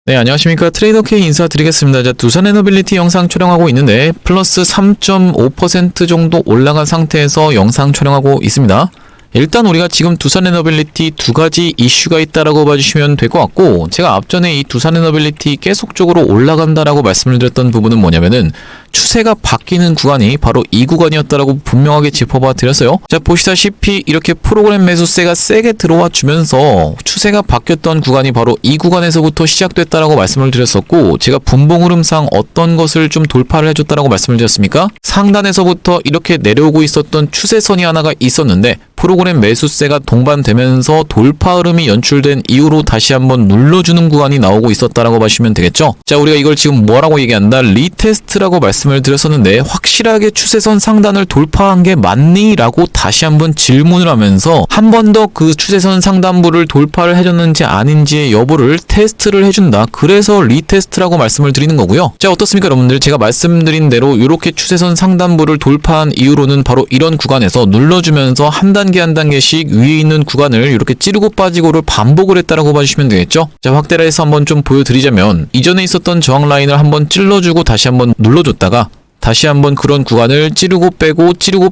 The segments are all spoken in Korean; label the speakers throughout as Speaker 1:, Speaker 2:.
Speaker 1: 네, 안녕하십니까. 트레이더 K 인사드리겠습니다. 자, 두산 에너빌리티 영상 촬영하고 있는데 플러스 3.5% 정도 올라간 상태에서 영상 촬영하고 있습니다. 일단 우리가 지금 두산 에너빌리티 두 가지 이슈가 있다라고 봐주시면 될 것 같고, 제가 앞전에 이 두산 에너빌리티 계속적으로 올라간다라고 말씀을 드렸던 부분은 뭐냐면은 추세가 바뀌는 구간이 바로 이 구간이었다라고 분명하게 짚어봐 드렸어요. 자, 보시다시피 이렇게 프로그램 매수세가 세게 들어와 주면서 추세가 바뀌었던 구간이 바로 이 구간에서부터 시작됐다라고 말씀을 드렸었고, 제가 분봉 흐름상 어떤 것을 좀 돌파를 해줬다라고 말씀을 드렸습니까? 상단에서부터 이렇게 내려오고 있었던 추세선이 하나가 있었는데 프로그램 매수세가 동반되면서 돌파 흐름이 연출된 이후로 다시 한번 눌러주는 구간이 나오고 있었다라고 보시면 되겠죠. 자, 우리가 이걸 지금 뭐라고 얘기한다? 리테스트라고 말씀을 드렸었는데, 확실하게 추세선 상단을 돌파한 게 맞니? 라고 다시 한번 질문을 하면서 한 번 더 그 추세선 상단부를 돌파를 해줬는지 아닌지의 여부를 테스트를 해준다. 그래서 리테스트라고 말씀을 드리는 거고요. 자, 어떻습니까 여러분들? 제가 말씀드린 대로 이렇게 추세선 상단부를 돌파한 이후로는 바로 이런 구간에서 눌러주면서 한 단계씩 위에 있는 구간을 이렇게 찌르고 빠지고를 반복을 했다라고 봐주시면 되겠죠. 자, 확대를 해서 한번 좀 보여드리자면, 이전에 있었던 저항 라인을 한번 찔러주고 다시 한번 눌러줬다가 다시 한번 그런 구간을 찌르고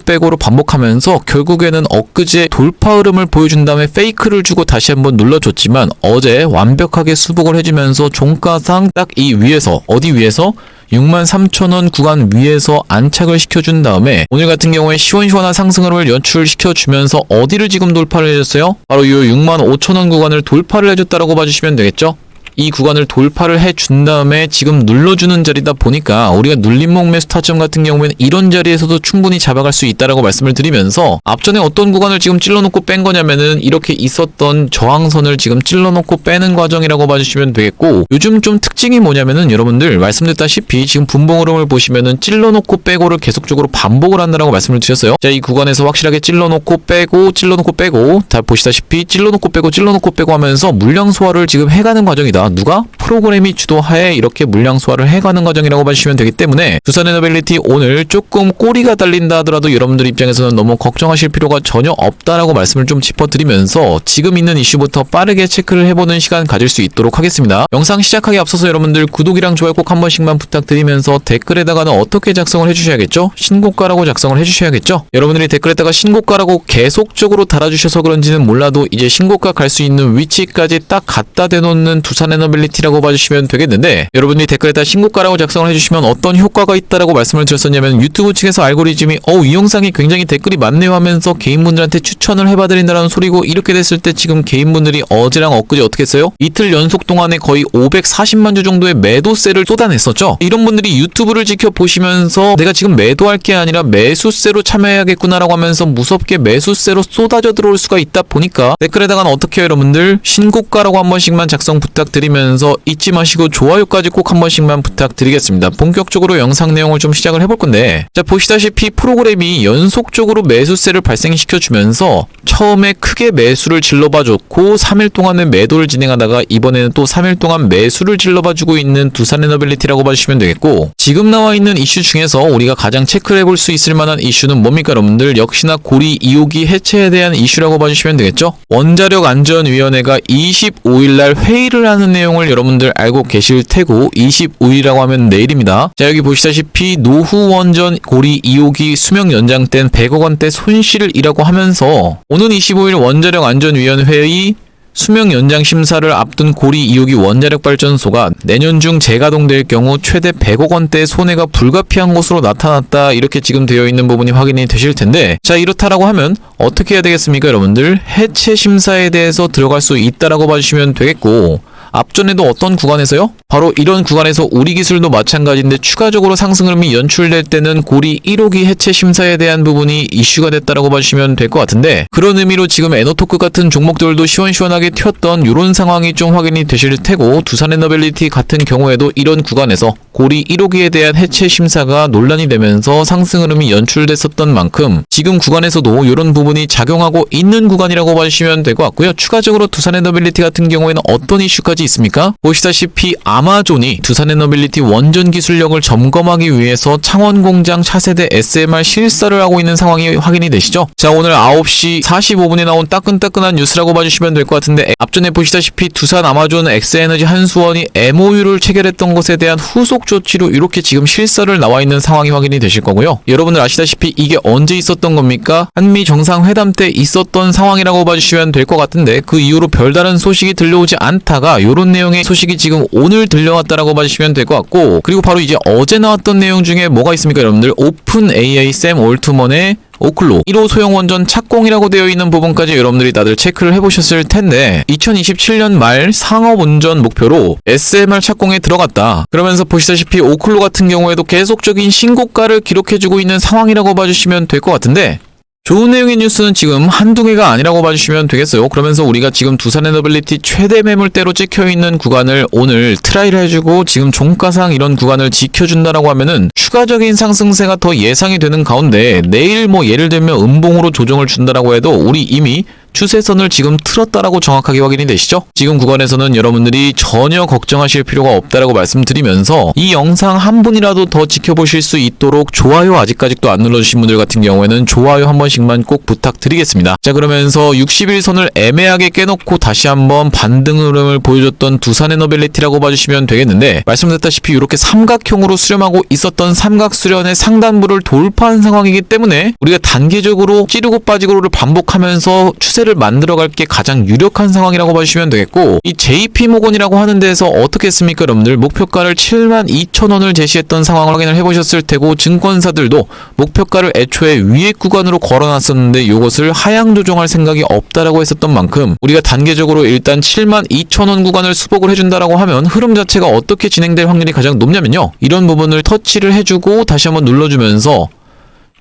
Speaker 1: 빼고로 반복하면서 결국에는 엊그제 돌파 흐름을 보여준 다음에 페이크를 주고 다시 한번 눌러줬지만, 어제 완벽하게 수복을 해주면서 종가상 딱 이 위에서, 어디 위에서? 63,000원 구간 위에서 안착을 시켜준 다음에 오늘 같은 경우에 시원시원한 상승 흐름을 연출시켜주면서 어디를 지금 돌파를 해줬어요? 바로 이 65,000원 구간을 돌파를 해줬다라고 봐주시면 되겠죠? 이 구간을 돌파를 해준 다음에 지금 눌러주는 자리다 보니까 우리가 눌림목 매수 타점 같은 경우에는 이런 자리에서도 충분히 잡아갈 수 있다라고 말씀을 드리면서, 앞전에 어떤 구간을 지금 찔러놓고 뺀 거냐면은 이렇게 있었던 저항선을 지금 찔러놓고 빼는 과정이라고 봐주시면 되겠고, 요즘 좀 특징이 뭐냐면은 여러분들 말씀드렸다시피 지금 분봉 흐름을 보시면은 찔러놓고 빼고를 계속적으로 반복을 한다라고 말씀을 드렸어요. 자, 이 구간에서 확실하게 찔러놓고 빼고 다 보시다시피 찔러놓고 빼고 하면서 물량 소화를 지금 해가는 과정이다. 누가? 프로그램이 주도하에 이렇게 물량 소화를 해가는 과정이라고 봐주시면 되기 때문에 두산 에너빌리티 오늘 조금 꼬리가 달린다 하더라도 여러분들 입장에서는 너무 걱정하실 필요가 전혀 없다라고 말씀을 좀 짚어드리면서 지금 있는 이슈부터 빠르게 체크를 해보는 시간 가질 수 있도록 하겠습니다. 영상 시작하기 앞서서 여러분들 구독이랑 좋아요 꼭 한 번씩만 부탁드리면서 댓글에다가는 어떻게 작성을 해주셔야겠죠? 신고가라고 작성을 해주셔야겠죠? 여러분들이 댓글에다가 신고가라고 계속적으로 달아주셔서 그런지는 몰라도 이제 신고가 갈 수 있는 위치까지 딱 갖다 대놓는 두산 에너빌리티라고 봐주시면 되겠는데, 여러분들이 댓글에다 신고가라고 작성을 해주시면 어떤 효과가 있다라고 말씀을 드렸었냐면, 유튜브 측에서 알고리즘이 이 영상이 굉장히 댓글이 많네요 하면서 개인분들한테 추천을 해봐드린다는 소리고, 이렇게 됐을 때 지금 개인분들이 어제랑 엊그제 어떻게 했어요? 이틀 연속 동안에 거의 540만 주 정도의 매도세를 쏟아냈었죠. 이런 분들이 유튜브를 지켜보시면서 내가 지금 매도할 게 아니라 매수세로 참여해야겠구나라고 하면서 무섭게 매수세로 쏟아져 들어올 수가 있다 보니까, 댓글에다가는 어떻게 해요 여러분들? 신고가라고 한 번씩만 작성 부탁드리면서 잊지 마시고 좋아요까지 꼭 한 번씩만 부탁드리겠습니다. 본격적으로 영상 내용을 좀 시작을 해볼 건데, 자, 보시다시피 프로그램이 연속적으로 매수세를 발생시켜주면서 처음에 크게 매수를 질러봐줬고 3일 동안은 매도를 진행하다가 이번에는 또 3일 동안 매수를 질러봐주고 있는 두산 에너빌리티라고 봐주시면 되겠고, 지금 나와 있는 이슈 중에서 우리가 가장 체크를 해볼 수 있을 만한 이슈는 뭡니까 여러분들? 역시나 고리 2호기 해체에 대한 이슈라고 봐주시면 되겠죠? 원자력 안전위원회가 25일날 회의를 하는 내용을 여러분들 알고 계실 테고, 25일이라고 하면 내일입니다. 자, 여기 보시다시피 노후 원전 고리 2호기 수명 연장된 100억 원대 손실이라고 하면서, 오는 25일 원자력 안전위원회의 수명 연장 심사를 앞둔 고리 2호기 원자력 발전소가 내년 중 재가동될 경우 최대 100억 원대의 손해가 불가피한 것으로 나타났다, 이렇게 지금 되어 있는 부분이 확인이 되실 텐데, 자, 이렇다라고 하면 어떻게 해야 되겠습니까 여러분들? 해체 심사에 대해서 들어갈 수 있다라고 봐주시면 되겠고, 앞전에도 어떤 구간에서요? 바로 이런 구간에서 우리 기술도 마찬가지인데 추가적으로 상승 흐름이 연출될 때는 고리 1호기 해체 심사에 대한 부분이 이슈가 됐다라고 봐주시면 될 것 같은데, 그런 의미로 지금 에너토크 같은 종목들도 시원시원하게 튀었던 이런 상황이 좀 확인이 되실 테고, 두산 에너빌리티 같은 경우에도 이런 구간에서 고리 1호기에 대한 해체 심사가 논란이 되면서 상승 흐름이 연출됐었던 만큼 지금 구간에서도 이런 부분이 작용하고 있는 구간이라고 봐주시면 될 것 같고요. 추가적으로 두산 에너빌리티 같은 경우에는 어떤 이슈까지 가지 있습니까? 보시다시피 아마존이 두산에너빌리티 원전 기술력을 점검하기 위해서 창원 공장 차세대 SMR 실사를 하고 있는 상황이 확인이 되시죠? 자, 오늘 9시 45분에 나온 따끈따끈한 뉴스라고 봐주시면 될 것 같은데, 앞전에 보시다시피 두산 아마존 엑스에너지 한수원이 MOU를 체결했던 것에 대한 후속 조치로 이렇게 지금 실사를 나와 있는 상황이 확인이 되실 거고요. 여러분들 아시다시피 이게 언제 있었던 겁니까? 한미 정상회담 때 있었던 상황이라고 봐주시면 될 것 같은데, 그 이후로 별다른 소식이 들려오지 않다가 요런 내용의 소식이 지금 오늘 들려왔다라고 봐주시면 될 것 같고, 그리고 바로 이제 어제 나왔던 내용 중에 뭐가 있습니까? 여러분들 오픈 AI 샘 올트먼의 오클로 1호 소형 원전 착공이라고 되어 있는 부분까지 여러분들이 다들 체크를 해보셨을 텐데, 2027년 말 상업 운전 목표로 SMR 착공에 들어갔다. 그러면서 보시다시피 오클로 같은 경우에도 계속적인 신고가를 기록해주고 있는 상황이라고 봐주시면 될 것 같은데, 좋은 내용의 뉴스는 지금 한두 개가 아니라고 봐주시면 되겠어요. 그러면서 우리가 지금 두산에너빌리티 최대 매물대로 찍혀있는 구간을 오늘 트라이를 해주고 지금 종가상 이런 구간을 지켜준다라고 하면은 추가적인 상승세가 더 예상이 되는 가운데, 내일 뭐 예를 들면 음봉으로 조정을 준다라고 해도 우리 이미 추세선을 지금 틀었다라고 정확하게 확인이 되시죠? 지금 구간에서는 여러분들이 전혀 걱정하실 필요가 없다라고 말씀드리면서, 이 영상 한 분이라도 더 지켜보실 수 있도록 좋아요 아직까지도 안 눌러주신 분들 같은 경우에는 좋아요 한 번씩만 꼭 부탁드리겠습니다. 자, 그러면서 60일선을 애매하게 깨놓고 다시 한번 반등 흐름을 보여줬던 두산에너빌리티라고 봐주시면 되겠는데, 말씀드렸다시피 이렇게 삼각형으로 수렴하고 있었던 삼각 수련의 상단부를 돌파한 상황이기 때문에 우리가 단계적으로 찌르고 빠지고를 반복하면서 추세 를 만들어갈 게 가장 유력한 상황이라고 봐주시면 되겠고, 이 JP모건이라고 하는 데서 어떻게 했습니까? 여러분들 목표가를 72,000원을 제시했던 상황을 확인을 해보셨을 테고, 증권사들도 목표가를 애초에 위에 구간으로 걸어놨었는데 이것을 하향 조정할 생각이 없다라고 했었던 만큼, 우리가 단계적으로 일단 72,000원 구간을 수복을 해준다라고 하면 흐름 자체가 어떻게 진행될 확률이 가장 높냐면요, 이런 부분을 터치를 해주고 다시 한번 눌러주면서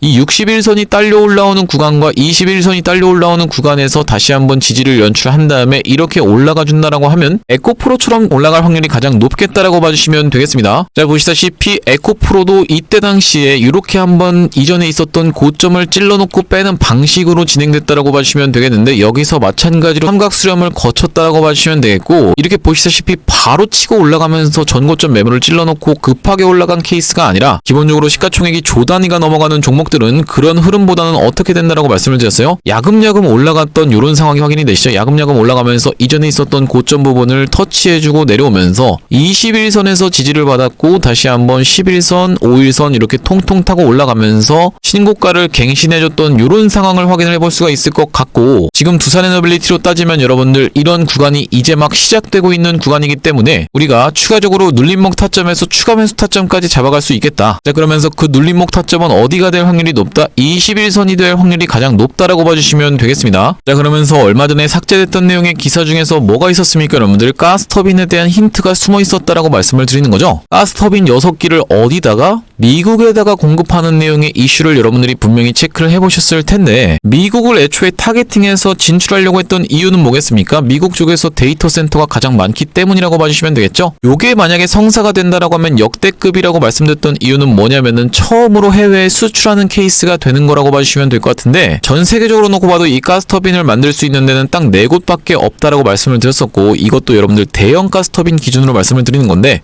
Speaker 1: 이 61선이 딸려 올라오는 구간과 21선이 딸려 올라오는 구간에서 다시 한번 지지를 연출한 다음에 이렇게 올라가 준다라고 하면 에코프로처럼 올라갈 확률이 가장 높겠다라고 봐주시면 되겠습니다. 자, 보시다시피 에코프로도 이때 당시에 이렇게 한번 이전에 있었던 고점을 찔러놓고 빼는 방식으로 진행됐다라고 봐주시면 되겠는데, 여기서 마찬가지로 삼각 수렴을 거쳤다라고 봐주시면 되겠고, 이렇게 보시다시피 바로 치고 올라가면서 전고점 매물을 찔러놓고 급하게 올라간 케이스가 아니라, 기본적으로 시가총액이 조 단위가 넘어가는 종목 들은 그런 흐름보다는 어떻게 된다라고 말씀을 드렸어요. 야금야금 올라갔던 이런 상황이 확인이 되시죠. 야금야금 올라가면서 이전에 있었던 고점 부분을 터치해주고 내려오면서 21선에서 지지를 받았고, 다시 한번 11선, 5일선 이렇게 통통 타고 올라가면서 신고가를 갱신해줬던 이런 상황을 확인을 해볼 수가 있을 것 같고, 지금 두산에너빌리티로 따지면 여러분들 이런 구간이 이제 막 시작되고 있는 구간이기 때문에 우리가 추가적으로 눌림목 타점에서 추가 매수 타점까지 잡아갈 수 있겠다. 자, 그러면서 그 눌림목 타점은 어디가 될 확률이 높다? 21선이 될 확률이 가장 높다라고 봐주시면 되겠습니다. 자, 그러면서 얼마 전에 삭제됐던 내용의 기사 중에서 뭐가 있었습니까? 여러분들 가스터빈에 대한 힌트가 숨어 있었다라고 말씀을 드리는 거죠. 가스터빈 6기를 어디다가? 미국에다가 공급하는 내용의 이슈를 여러분들이 분명히 체크를 해보셨을 텐데, 미국을 애초에 타겟팅해서 진출하려고 했던 이유는 뭐겠습니까? 미국 쪽에서 데이터 센터가 가장 많기 때문이라고 봐주시면 되겠죠? 요게 만약에 성사가 된다라고 하면 역대급이라고 말씀드렸던 이유는 뭐냐면은 처음으로 해외에 수출하는 케이스가 되는 거라고 봐주시면 될 것 같은데, 전 세계적으로 놓고 봐도 이 가스터빈을 만들 수 있는 데는 딱 4곳밖에 없다라고 말씀을 드렸었고, 이것도 여러분들 대형 가스터빈 기준으로 말씀을 드리는 건데,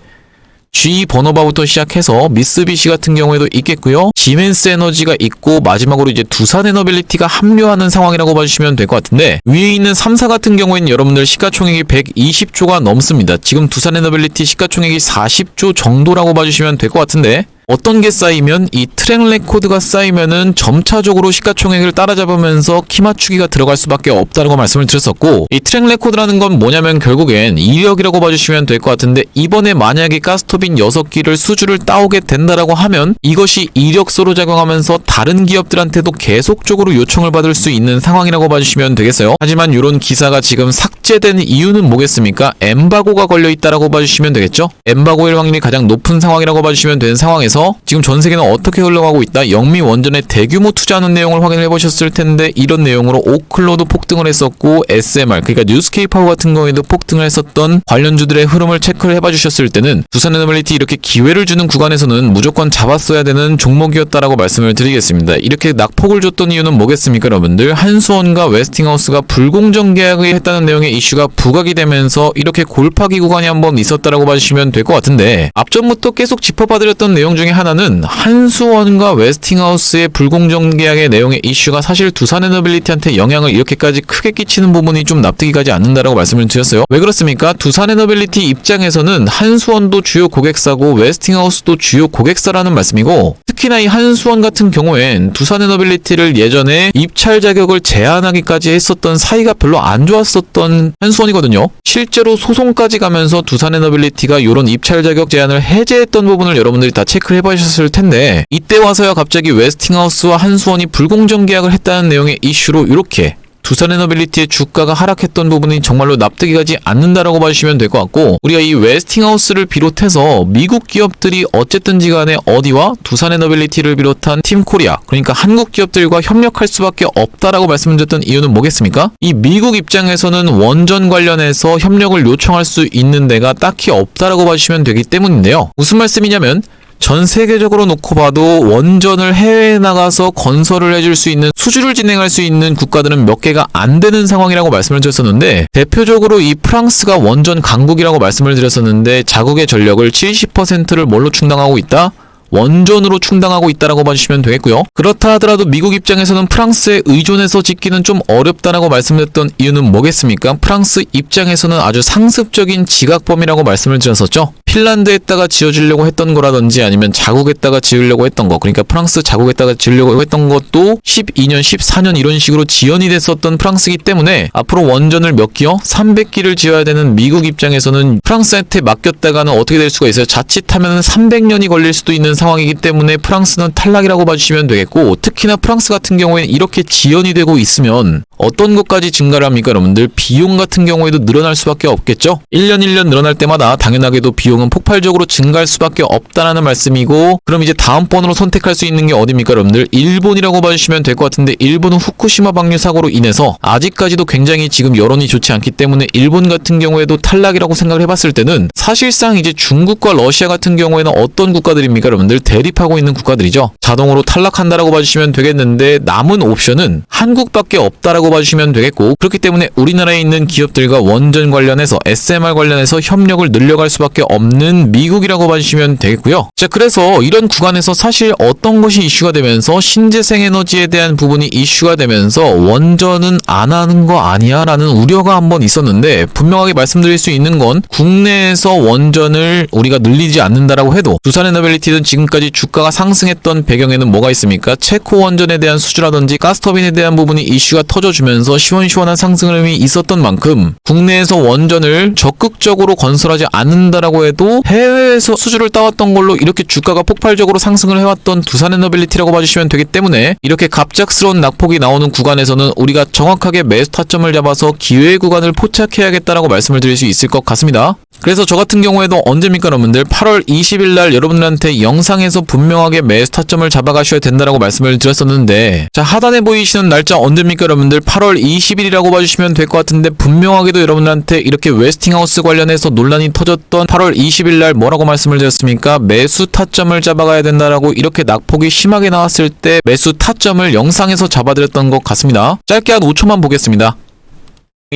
Speaker 1: G 버너바부터 시작해서 미쓰비시 같은 경우에도 있겠고요, 지멘스 에너지가 있고, 마지막으로 이제 두산에너빌리티가 합류하는 상황이라고 봐주시면 될 것 같은데, 위에 있는 3사 같은 경우에는 여러분들 시가총액이 120조가 넘습니다. 지금 두산에너빌리티 시가총액이 40조 정도라고 봐주시면 될 것 같은데, 어떤 게 쌓이면 이 트랙 레코드가 쌓이면은 점차적으로 시가총액을 따라잡으면서 키 맞추기가 들어갈 수밖에 없다고 말씀을 드렸었고, 이 트랙 레코드라는 건 뭐냐면 결국엔 이력이라고 봐주시면 될 것 같은데, 이번에 만약에 가스터빈 6기를 수주를 따오게 된다라고 하면 이것이 이력서로 작용하면서 다른 기업들한테도 계속적으로 요청을 받을 수 있는 상황이라고 봐주시면 되겠어요. 하지만 이런 기사가 지금 삭제된 이유는 뭐겠습니까? 엠바고가 걸려있다라고 봐주시면 되겠죠. 엠바고일 확률이 가장 높은 상황이라고 봐주시면 되는 상황에서 구간에서 지금 전 세계는 어떻게 흘러가고 있다, 영미 원전에 대규모 투자하는 내용을 확인해 보셨을 텐데 이런 내용으로 오클로도 폭등을 했었고 SMR 그러니까 뉴스케이파워 같은 경우에도 폭등을 했었던 관련주들의 흐름을 체크를 해봐 주셨을 때는 두산에너빌리티 이렇게 기회를 주는 구간에서는 무조건 잡았어야 되는 종목이었다라고 말씀을 드리겠습니다. 이렇게 낙폭을 줬던 이유는 뭐겠습니까 여러분들? 한수원과 웨스팅하우스가 불공정 계약을 했다는 내용의 이슈가 부각이 되면서 이렇게 골파기 구간이 한번 있었다라고 봐주시면 될 것 같은데, 앞전부터 계속 짚어봐드렸던 내용 중에 하나는 한수원과 웨스팅하우스의 불공정 계약의 내용의 이슈가 사실 두산에너빌리티한테 영향을 이렇게까지 크게 끼치는 부분이 좀 납득이 가지 않는다라고 말씀을 드렸어요. 왜 그렇습니까? 두산에너빌리티 입장에서는 한수원도 주요 고객사고 웨스팅하우스도 주요 고객사라는 말씀이고, 특히나 이 한수원 같은 경우엔 두산에너빌리티를 예전에 입찰 자격을 제한하기까지 했었던 사이가 별로 안 좋았었던 한수원이거든요. 실제로 소송까지 가면서 두산에너빌리티가 이런 입찰 자격 제한을 해제했던 부분을 여러분들이 다 체크를 해보셨을 텐데, 이때 와서야 갑자기 웨스팅하우스와 한수원이 불공정 계약을 했다는 내용의 이슈로 이렇게 두산에너빌리티의 주가가 하락했던 부분이 정말로 납득이 가지 않는다라고 봐주시면 될 것 같고, 우리가 이 웨스팅하우스를 비롯해서 미국 기업들이 어쨌든지 간에 어디와 두산에너빌리티를 비롯한 팀코리아 그러니까 한국 기업들과 협력할 수밖에 없다라고 말씀드렸던 이유는 뭐겠습니까? 이 미국 입장에서는 원전 관련해서 협력을 요청할 수 있는 데가 딱히 없다라고 봐주시면 되기 때문인데요. 무슨 말씀이냐면 전 세계적으로 놓고 봐도 원전을 해외에 나가서 건설을 해줄 수 있는 수주를 진행할 수 있는 국가들은 몇 개가 안 되는 상황이라고 말씀을 드렸었는데, 대표적으로 이 프랑스가 원전 강국이라고 말씀을 드렸었는데 자국의 전력을 70%를 뭘로 충당하고 있다? 원전으로 충당하고 있다라고 봐주시면 되겠고요. 그렇다 하더라도 미국 입장에서는 프랑스에 의존해서 짓기는 좀 어렵다라고 말씀드렸던 이유는 뭐겠습니까? 프랑스 입장에서는 아주 상습적인 지각범위라고 말씀을 드렸었죠. 핀란드에다가 지어주려고 했던 거라든지 아니면 자국에다가 지으려고 했던 거, 그러니까 프랑스 자국에다가 지으려고 했던 것도 12년, 14년 이런 식으로 지연이 됐었던 프랑스이기 때문에 앞으로 원전을 몇 기요? 300기를 지어야 되는 미국 입장에서는 프랑스한테 맡겼다가는 어떻게 될 수가 있어요? 자칫하면 300년이 걸릴 수도 있는 상황이기 때문에 프랑스는 탈락이라고 봐주시면 되겠고, 특히나 프랑스 같은 경우에는 이렇게 지연이 되고 있으면 어떤 것까지 증가를 합니까 여러분들? 비용 같은 경우에도 늘어날 수밖에 없겠죠? 1년 늘어날 때마다 당연하게도 비용은 폭발적으로 증가할 수밖에 없다라는 말씀이고, 그럼 이제 다음번으로 선택할 수 있는 게 어디입니까 여러분들? 일본이라고 봐주시면 될 것 같은데, 일본은 후쿠시마 방류 사고로 인해서 아직까지도 굉장히 지금 여론이 좋지 않기 때문에 일본 같은 경우에도 탈락이라고 생각을 해봤을 때는 사실상 이제 중국과 러시아 같은 경우에는 어떤 국가들입니까 여러분들? 대립하고 있는 국가들이죠. 자동으로 탈락한다라고 봐주시면 되겠는데, 남은 옵션은 한국밖에 없다라고 봐주시면 되겠고, 그렇기 때문에 우리나라에 있는 기업들과 원전 관련해서 SMR 관련해서 협력을 늘려갈 수밖에 없는 미국이라고 봐주시면 되겠고요. 자, 그래서 이런 구간에서 사실 어떤 것이 이슈가 되면서 신재생 에너지에 대한 부분이 이슈가 되면서 원전은 안 하는 거 아니야 라는 우려가 한번 있었는데, 분명하게 말씀드릴 수 있는 건 국내에서 원전을 우리가 늘리지 않는다라고 해도 두산에너빌리티는 지금까지 주가가 상승했던 배경에는 뭐가 있습니까? 체코 원전에 대한 수주라든지 가스터빈에 대한 부분이 이슈가 터져주면서 시원시원한 상승 흐름이 있었던 만큼 국내에서 원전을 적극적으로 건설하지 않는다라고 해도 해외에서 수주를 따왔던 걸로 이렇게 주가가 폭발적으로 상승을 해왔던 두산에너빌리티라고 봐주시면 되기 때문에, 이렇게 갑작스러운 낙폭이 나오는 구간에서는 우리가 정확하게 매수 타점을 잡아서 기회 구간을 포착해야겠다라고 말씀을 드릴 수 있을 것 같습니다. 그래서 저 같은 경우에도 언제입니까 여러분들? 8월 20일 날 여러분들한테 영상에서 분명하게 매수 타점을 잡아가셔야 된다라고 말씀을 드렸었는데, 자, 하단에 보이시는 날짜 언제입니까 여러분들? 8월 20일이라고 봐주시면 될 것 같은데, 분명하게도 여러분들한테 이렇게 웨스팅하우스 관련해서 논란이 터졌던 8월 20일 날 뭐라고 말씀을 드렸습니까? 매수 타점을 잡아가야 된다라고 이렇게 낙폭이 심하게 나왔을 때 매수 타점을 영상에서 잡아드렸던 것 같습니다. 짧게 한 5초만 보겠습니다.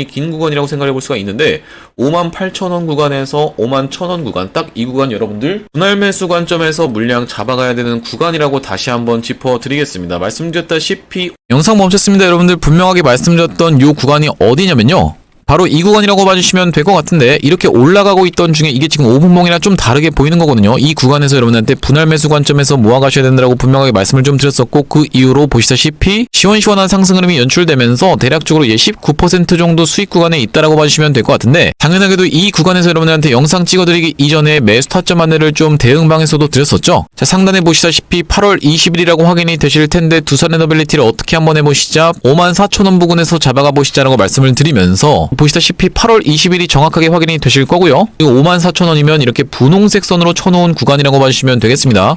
Speaker 1: 긴 구간이라고 생각해 볼 수가 있는데, 58,000원 구간에서 51,000원 구간, 딱 이 구간 여러분들 분할 매수 관점에서 물량 잡아가야 되는 구간이라고 다시 한번 짚어드리겠습니다. 말씀드렸다시피 영상 멈췄습니다. 여러분들 분명하게 말씀드렸던 이 구간이 어디냐면요, 바로 이 구간이라고 봐주시면 될 것 같은데, 이렇게 올라가고 있던 중에 이게 지금 5분봉이랑 좀 다르게 보이는 거거든요. 이 구간에서 여러분한테 분할 매수 관점에서 모아가셔야 된다고 분명하게 말씀을 좀 드렸었고, 그 이후로 보시다시피 시원시원한 상승 흐름이 연출되면서 대략적으로 19% 정도 수익 구간에 있다라고 봐주시면 될 것 같은데, 당연하게도 이 구간에서 여러분한테 영상 찍어드리기 이전에 매수 타점 안내를 좀 대응방에서도 드렸었죠. 자, 상단에 보시다시피 8월 20일이라고 확인이 되실 텐데, 두산에너빌리티를 어떻게 한번 해보시자 54,000원 부근에서 잡아가 보시자라고 말씀을 드리면서, 보시다시피 8월 20일이 정확하게 확인이 되실 거고요. 그리고 54,000원이면 이렇게 분홍색 선으로 쳐놓은 구간이라고 봐주시면 되겠습니다.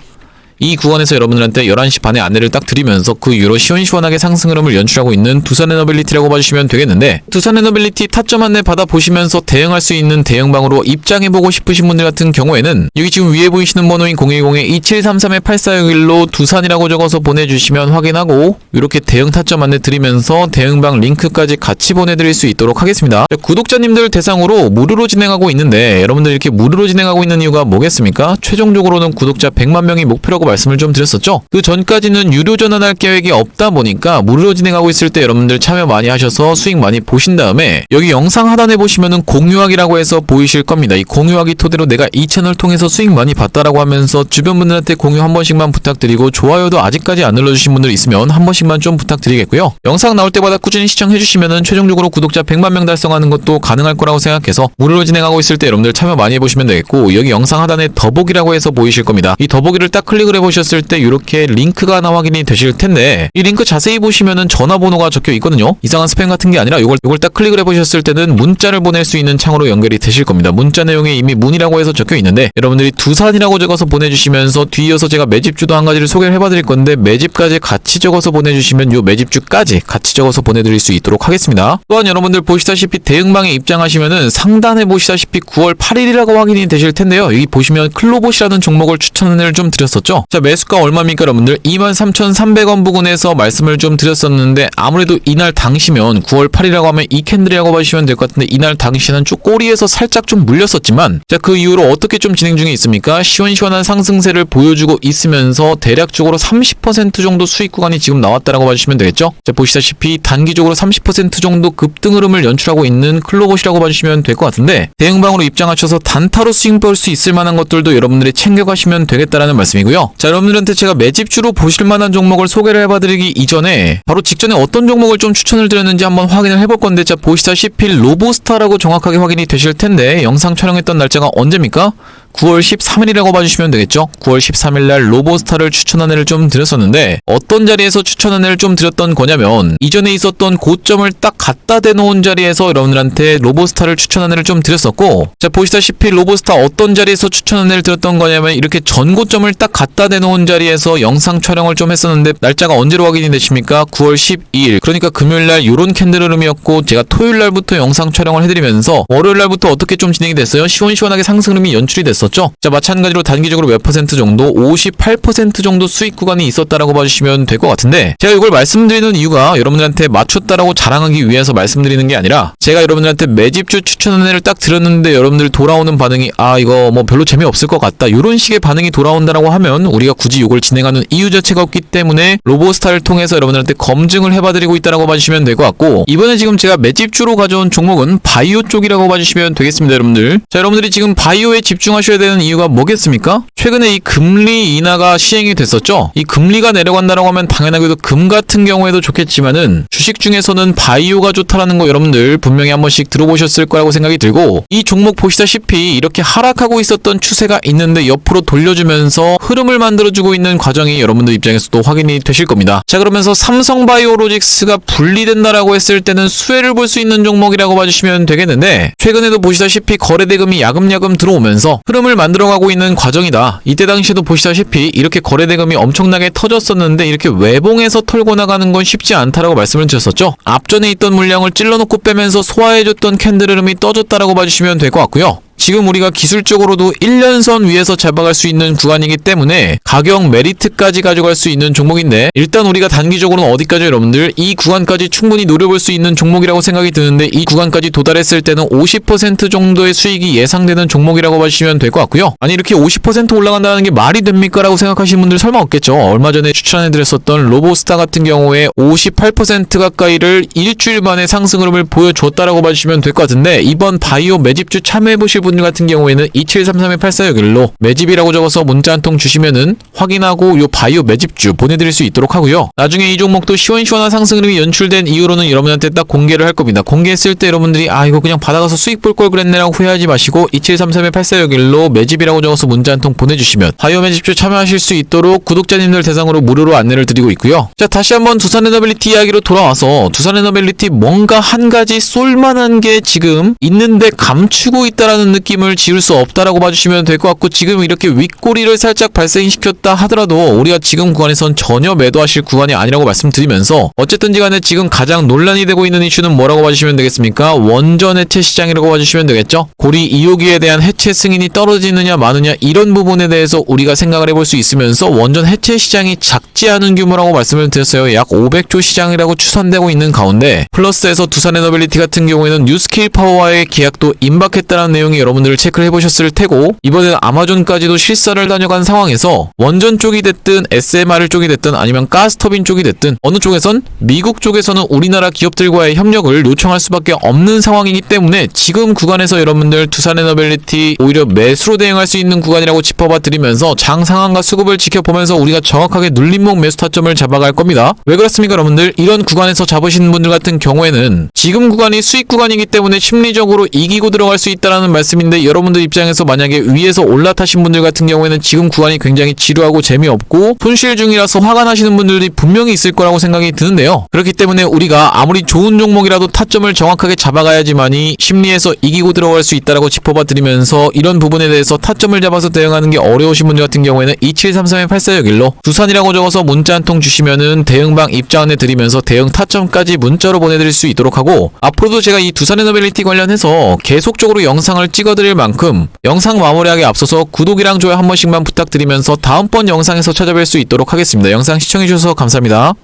Speaker 1: 이 구간에서 여러분들한테 11시 반에 안내를 딱 드리면서 그 이후로 시원시원하게 상승 흐름을 연출하고 있는 두산에너빌리티라고 봐주시면 되겠는데, 두산에너빌리티 타점 안내 받아보시면서 대응할 수 있는 대응방으로 입장해보고 싶으신 분들 같은 경우에는 여기 지금 위에 보이시는 번호인 010-2733-8461로 두산이라고 적어서 보내주시면 확인하고 이렇게 대응 타점 안내 드리면서 대응방 링크까지 같이 보내드릴 수 있도록 하겠습니다. 자, 구독자님들 대상으로 무료로 진행하고 있는데, 여러분들 이렇게 무료로 진행하고 있는 이유가 뭐겠습니까? 최종적으로는 구독자 100만 명이 목표라고 말씀을 좀 드렸었죠. 그 전까지는 유료 전환할 계획이 없다 보니까 무료로 진행하고 있을 때 여러분들 참여 많이 하셔서 수익 많이 보신 다음에 여기 영상 하단에 보시면은 공유하기라고 해서 보이실 겁니다. 이 공유하기 토대로 내가 이 채널 통해서 수익 많이 봤다라고 하면서 주변 분들한테 공유 한 번씩만 부탁드리고, 좋아요도 아직까지 안 눌러주신 분들 있으면 한 번씩만 좀 부탁드리겠고요. 영상 나올 때마다 꾸준히 시청해주시면은 최종적으로 구독자 100만 명 달성하는 것도 가능할 거라고 생각해서 무료로 진행하고 있을 때 여러분들 참여 많이 해보시면 되겠고, 여기 영상 하단에 더보기라고 해서 보이실 겁니다. 이 더보기를 딱 클릭을 해보셨을 때 이렇게 링크가 하나 확인이 되실 텐데, 이 링크 자세히 보시면은 전화번호가 적혀 있거든요. 이상한 스팸 같은 게 아니라 이걸 딱 클릭을 해보셨을 때는 문자를 보낼 수 있는 창으로 연결이 되실 겁니다. 문자 내용에 이미 문이라고 해서 적혀 있는데, 여러분들이 두산이라고 적어서 보내주시면서 뒤이어서 제가 매집주도 한 가지를 소개를 해봐드릴 건데, 매집까지 같이 적어서 보내주시면 요 매집주까지 같이 적어서 보내드릴 수 있도록 하겠습니다. 또한 여러분들 보시다시피 대응방에 입장하시면은 상단에 보시다시피 9월 8일이라고 확인이 되실 텐데요. 여기 보시면 클로봇이라는 종목을 추천을 좀 드렸었죠. 자, 매수가 얼마입니까 여러분들? 23,300원 부근에서 말씀을 좀 드렸었는데, 아무래도 이날 당시면 9월 8일이라고 하면 이 캔들이라고 봐주시면 될 것 같은데, 이날 당시는 쭉 꼬리에서 살짝 좀 물렸었지만, 자, 그 이후로 어떻게 좀 진행 중에 있습니까? 시원시원한 상승세를 보여주고 있으면서 대략적으로 30% 정도 수익 구간이 지금 나왔다라고 봐주시면 되겠죠. 자, 보시다시피 단기적으로 30% 정도 급등 흐름을 연출하고 있는 클로봇이라고 봐주시면 될 것 같은데, 대응방으로 입장하셔서 단타로 수익 볼 수 있을 만한 것들도 여러분들이 챙겨가시면 되겠다라는 말씀이고요. 자, 여러분들한테 제가 매집주로 보실 만한 종목을 소개를 해봐드리기 이전에 바로 직전에 어떤 종목을 좀 추천을 드렸는지 한번 확인을 해볼 건데, 자, 보시다시피 로보스타라고 정확하게 확인이 되실 텐데, 영상 촬영했던 날짜가 언제입니까? 9월 13일이라고 봐주시면 되겠죠. 9월 13일날 로보스타를 추천 안내를 좀 드렸었는데, 어떤 자리에서 추천 안내를 좀 드렸던 거냐면, 이전에 있었던 고점을 딱 갖다 대놓은 자리에서 여러분들한테 로보스타를 추천 안내를 좀 드렸었고, 자, 보시다시피 로보스타 어떤 자리에서 추천 안내를 드렸던 거냐면, 이렇게 전고점을 딱 갖다 대놓은 자리에서 영상 촬영을 좀 했었는데, 날짜가 언제로 확인이 되십니까? 9월 12일. 그러니까 금요일날 요런 캔들 흐름이었고, 제가 토요일날부터 영상 촬영을 해드리면서 월요일날부터 어떻게 좀 진행이 됐어요? 시원시원하게 상승 흐름이 연출이 됐었죠. 자, 마찬가지로 단기적으로 몇 퍼센트 정도? 58% 정도 수익 구간이 있었다라고 봐주시면 될 것 같은데, 제가 이걸 말씀드리는 이유가 여러분들한테 맞췄다라고 자랑하기 위해서 말씀드리는 게 아니라, 제가 여러분들한테 매집주 추천 안내를 딱 드렸는데 여러분들 돌아오는 반응이 이거 뭐 별로 재미없을 것 같다, 이런 식의 반응이 돌아온다라고 하면 우리가 굳이 이걸 진행하는 이유 자체가 없기 때문에 로보스타를 통해서 여러분들한테 검증을 해봐드리고 있다라고 봐주시면 될 것 같고, 이번에 지금 제가 매집주로 가져온 종목은 바이오 쪽이라고 봐주시면 되겠습니다. 여러분들, 자, 여러분들이 지금 바이오에 집중하셔야 되는 이유가 뭐겠습니까? 최근에 이 금리 인하가 시행이 됐었죠. 이 금리가 내려간다라고 하면 당연하게도 금 같은 경우에도 좋겠지만은, 주식 중에서는 바이오가 좋다라는 거 여러분들 분명히 한 번씩 들어보셨을 거라고 생각이 들고, 이 종목 보시다시피 이렇게 하락하고 있었던 추세가 있는데 옆으로 돌려주면서 흐름을 만들어주고 있는 과정이 여러분들 입장에서도 확인이 되실 겁니다. 자, 그러면서 삼성바이오로직스가 분리된다라고 했을 때는 수혜를 볼 수 있는 종목이라고 봐주시면 되겠는데, 최근에도 보시다시피 거래대금이 야금야금 들어오면서 흐름을 만들어가고 있는 과정이다. 이때 당시에도 보시다시피 이렇게 거래대금이 엄청나게 터졌었는데, 이렇게 외봉에서 털고 나가는 건 쉽지 않다라고 말씀을 드렸었죠. 앞전에 있던 물량을 찔러놓고 빼면서 소화해줬던 캔들 흐름이 떠졌다라고 봐주시면 될 것 같고요. 지금 우리가 기술적으로도 1년선 위에서 잡아갈 수 있는 구간이기 때문에 가격 메리트까지 가져갈 수 있는 종목인데, 일단 우리가 단기적으로는 어디까지 여러분들 이 구간까지 충분히 노려볼 수 있는 종목이라고 생각이 드는데, 이 구간까지 도달했을 때는 50% 정도의 수익이 예상되는 종목이라고 봐주시면 될 것 같고요. 아니, 이렇게 50% 올라간다는 게 말이 됩니까? 라고 생각하시는 분들 설마 없겠죠. 얼마 전에 추천해드렸었던 로보스타 같은 경우에 58% 가까이를 일주일 만에 상승 흐름을 보여줬다라고 봐주시면 될 것 같은데, 이번 바이오 매집주 참여해보실 분들 같은 경우에는 2733-8461로 매집이라고 적어서 문자 한 통 주시면은 확인하고 요 바이오 매집주 보내드릴 수 있도록 하고요. 나중에 이 종목도 시원시원한 상승 흐름이 연출된 이후로는 여러분한테 딱 공개를 할 겁니다. 공개했을 때 여러분들이 이거 그냥 받아가서 수익 볼 걸 그랬네 라고 후회하지 마시고 2733-8461로 매집이라고 적어서 문자 한 통 보내주시면 바이오 매집주 참여하실 수 있도록 구독자님들 대상으로 무료로 안내를 드리고 있고요. 자, 다시 한번 두산에너빌리티 이야기로 돌아와서, 두산에너빌리티 뭔가 한 가지 쏠만한 게 지금 있는데 감추고 있다라는 느낌을 지울 수 없다라고 봐주시면 될 것 같고, 지금 이렇게 윗꼬리를 살짝 발생시켰다 하더라도 우리가 지금 구간에선 전혀 매도하실 구간이 아니라고 말씀드리면서, 어쨌든지 간에 지금 가장 논란이 되고 있는 이슈는 뭐라고 봐주시면 되겠습니까? 원전 해체 시장이라고 봐주시면 되겠죠? 고리 2호기에 대한 해체 승인이 떨어지느냐 마느냐, 이런 부분에 대해서 우리가 생각을 해볼 수 있으면서 원전 해체 시장이 작지 않은 규모라고 말씀을 드렸어요. 약 500조 시장이라고 추산되고 있는 가운데, 플러스에서 두산에너빌리티 같은 경우에는 뉴스케일 파워와의 계약도 임박했다는 내용이 여러분들 체크를 해보셨을 테고, 이번에는 아마존까지도 실사를 다녀간 상황에서 원전 쪽이 됐든 SMR 쪽이 됐든 아니면 가스터빈 쪽이 됐든 어느 쪽에선 미국 쪽에서는 우리나라 기업들과의 협력을 요청할 수밖에 없는 상황이기 때문에 지금 구간에서 여러분들 두산에너빌리티 오히려 매수로 대응할 수 있는 구간이라고 짚어봐 드리면서 장 상한가 수급을 지켜보면서 우리가 정확하게 눌림목 매수 타점을 잡아갈 겁니다. 왜 그렇습니까 여러분들? 이런 구간에서 잡으신 분들 같은 경우에는 지금 구간이 수익 구간이기 때문에 심리적으로 이기고 들어갈 수 있다는 말씀인데, 여러분들 입장에서 만약에 위에서 올라타신 분들 같은 경우에는 지금 구간이 굉장히 지루하고 재미없고 손실 중이라서 화가 나시는 분들이 분명히 있을 거라고 생각이 드는데요. 그렇기 때문에 우리가 아무리 좋은 종목이라도 타점을 정확하게 잡아가야지만이 심리에서 이기고 들어갈 수 있다라고 짚어봐 드리면서, 이런 부분에 대해서 타점을 잡아서 대응하는 게 어려우신 분들 같은 경우에는 2733-8461로 두산이라고 적어서 문자 한 통 주시면은 대응방 입장 안내 드리면서 대응 타점까지 문자로 보내드릴 수 있도록 하고, 앞으로도 제가 이 두산에너빌리티 관련해서 계속적으로 영상을 찍어드릴 만큼 영상 마무리하기 앞서서 구독이랑 좋아요 한 번씩만 부탁드리면서 다음번 영상에서 찾아뵐 수 있도록 하겠습니다. 영상 시청해주셔서 감사합니다.